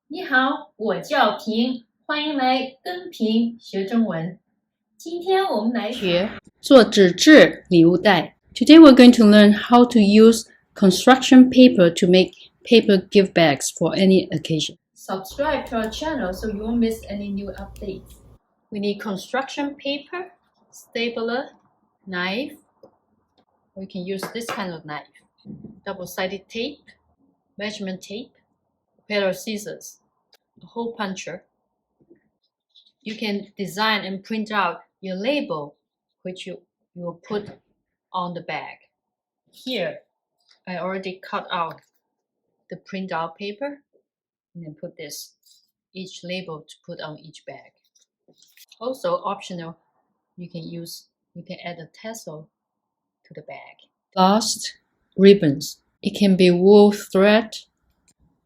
你好，我叫平，欢迎来跟平学中文。今天我们来学做纸质礼物袋。Today we're going to learn how to use construction paper to make paper gift bags for any occasion. Subscribe to our channel so you won't miss any new updates. We need construction paper, stapler, knife. We can use this kind of knife. Double-sided tape, measurement tape, a pair of scissors, a hole puncher. You can design and print out your label, which you will put on the bag. Here, I already cut out the print out paper and then put each label to put on each bag. Also optional, you can add a tassel to the bag. Last, ribbons. It can be wool thread,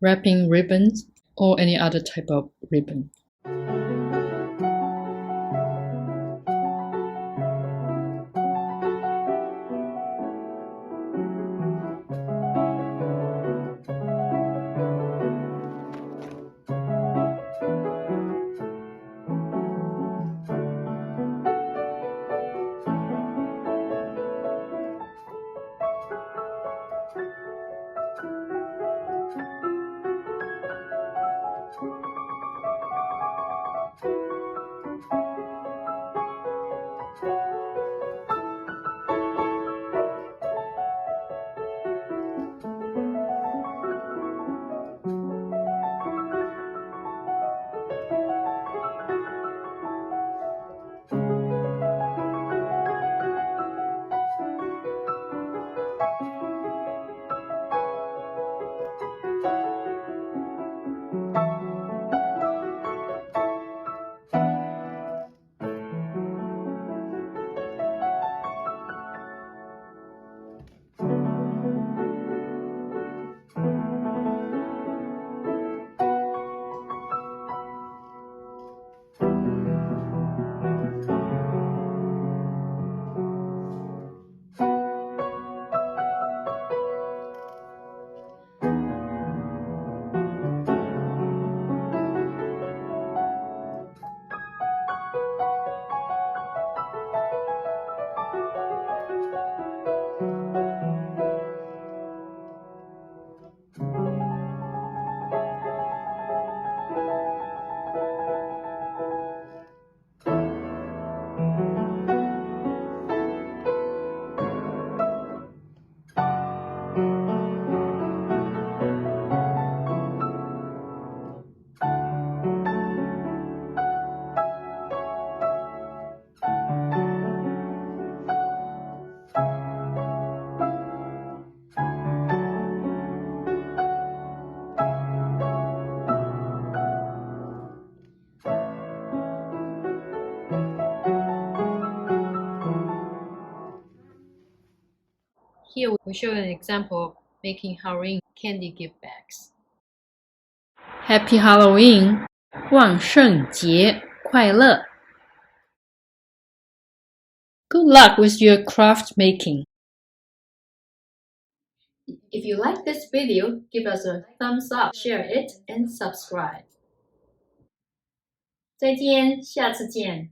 wrapping ribbons, or any other type of ribbon. Here we show an example of making Halloween candy gift bags. Happy Halloween! 万圣节快乐! Good luck with your craft making. If you like this video, give us a thumbs up, share it, and subscribe. 再见，下次见。